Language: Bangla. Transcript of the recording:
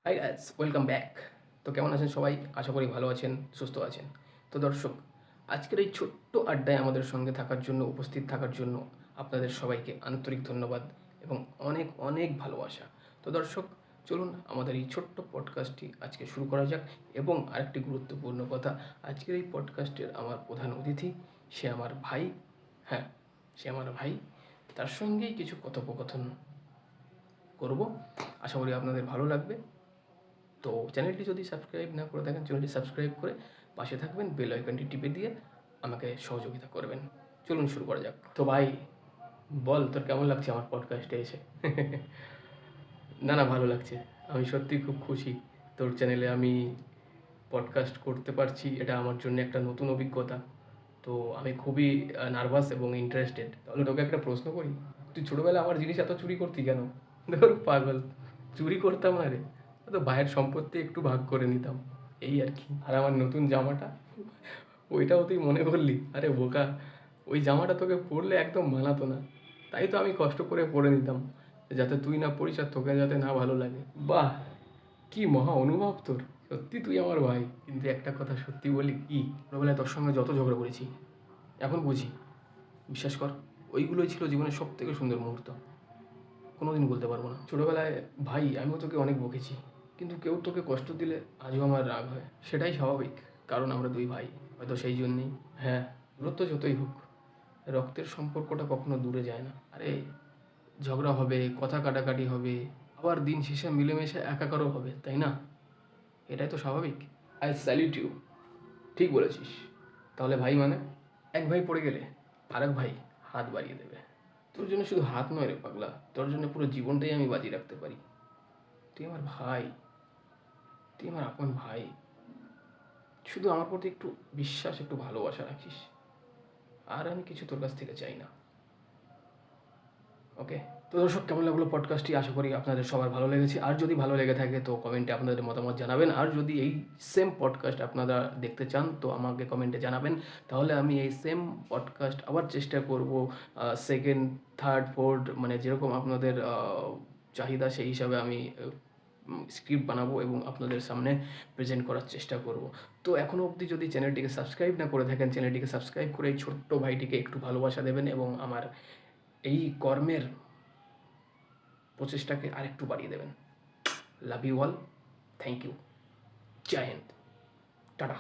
Hi guys, welcome back. তো কেমন আছেন সবাই? আশা করি ভালো আছেন, সুস্থ আছেন। তো দর্শক, আজকের এই ছোট্ট আড্ডায় আমাদের সঙ্গে থাকার জন্য, উপস্থিত থাকার জন্য আপনাদের সবাইকে আন্তরিক ধন্যবাদ এবং অনেক অনেক ভালোবাসা। তো দর্শক, চলুন আমাদের এই ছোট্ট পডকাস্টটি আজকে শুরু করা যাক। এবং আরেকটি গুরুত্বপূর্ণ কথা, আজকের এই পডকাস্টের আমার প্রধান অতিথি, সে আমার ভাই। হ্যাঁ, সে আমার ভাই। তার সঙ্গেই কিছু কথোপকথন করব। আশা করি আপনাদের ভালো লাগবে। তো চ্যানেলটি যদি সাবস্ক্রাইব না করে থাকেন, চ্যানেলটি সাবস্ক্রাইব করে পাশে থাকবেন, বেল আইকনটি টিপে দিয়ে আমাকে সহযোগিতা করবেন। চলুন শুরু করা যাক। তো ভাই, বল তোর কেমন লাগছে আমার পডকাস্টে এসে? না না, ভালো লাগছে। আমি সত্যিই খুব খুশি তোর চ্যানেলে আমি পডকাস্ট করতে পারছি। এটা আমার জন্য একটা নতুন অভিজ্ঞতা। তো আমি খুবই নার্ভাস এবং ইন্টারেস্টেড। তাহলে তোকে একটা প্রশ্ন করি, তুই ছোটোবেলায় আমার জিনিস এত চুরি করতি কেন? ধর পাগল, চুরি করতাম না রে, তো ভাইয়ের সম্পত্তি একটু ভাগ করে নিতাম, এই আর কি। আর আমার নতুন জামাটা, ওইটাও তুই মনে করলি? আরে বোকা, ওই জামাটা তোকে পরলে একদম মানাতো না, তাই তো আমি কষ্ট করে পরে নিতাম, যাতে তুই না পড়িস আর তোকে যাতে না ভালো লাগে। বাহ, কি মহা অনুভব তোর! সত্যি তুই আমার ভাই। কিন্তু একটা কথা সত্যি বলি, কি ছোটোবেলায় তোর সঙ্গে যত ঝগড়া করেছি এখন বুঝি, বিশ্বাস কর, ওইগুলোই ছিল জীবনের সব থেকে সুন্দর মুহূর্ত। কোনোদিন বলতে পারবো না। ছোটোবেলায় ভাই আমিও তোকে অনেক বকেছি, কিন্তু কেউ তোকে কষ্ট দিলে আজও আমার রাগ হয়। সেটাই স্বাভাবিক, কারণ আমরা দুই ভাই, হয়তো সেই জন্যেই। হ্যাঁ, দূরত্ব যতই হোক, রক্তের সম্পর্কটা কখনো দূরে যায় না। আরে ঝগড়া হবে, কথা কাটাকাটি হবে, আবার দিন শেষে মিলেমিশে একাকারও হবে, তাই না? এটাই তো স্বাভাবিক। I salute you. ঠিক বলেছিস। তাহলে ভাই মানে, এক ভাই পড়ে গেলে আরেক ভাই হাত বাড়িয়ে দেবে। তোর জন্য শুধু হাত নয় রে পাগলা, তোর জন্য পুরো জীবনটাই আমি বাজি রাখতে পারি। তুই আমার ভাই, তুই আমার আপন ভাই। শুধু আমার প্রতি একটু বিশ্বাস, একটু ভালোবাসা রাখিস, আর আমি কিছু তোর কাছ থেকে চাই না। ওকে? তো দর্শক, কেমন লাগলো পডকাস্টটি? আশা করি আপনাদের সবার ভালো লেগেছে। আর যদি ভালো লেগে থাকে তো কমেন্টে আপনাদের মতামত জানাবেন। আর যদি এই সেম পডকাস্ট আপনারা দেখতে চান তো আমাকে কমেন্টে জানাবেন। তাহলে আমি এই সেম পডকাস্ট আবার চেষ্টা করব, সেকেন্ড, থার্ড, ফোর্থ, মানে যেরকম আপনাদের চাহিদা সেই হিসাবে আমি স্ক্রিপ্ট বানাবো এবং আপনাদের সামনে প্রেজেন্ট করার চেষ্টা করব। তো এখনও অবধি যদি চ্যানেলটিকে সাবস্ক্রাইব না করে থাকেন, চ্যানেলটিকে সাবস্ক্রাইব করে এই ছোট্ট ভাইটিকে একটু ভালোবাসা দেবেন এবং আমার এই কর্মের প্রচেষ্টাকে আরেকটু বাড়িয়ে দেবেন। Love you all. Thank you. জয় হিন্দ। টাটা।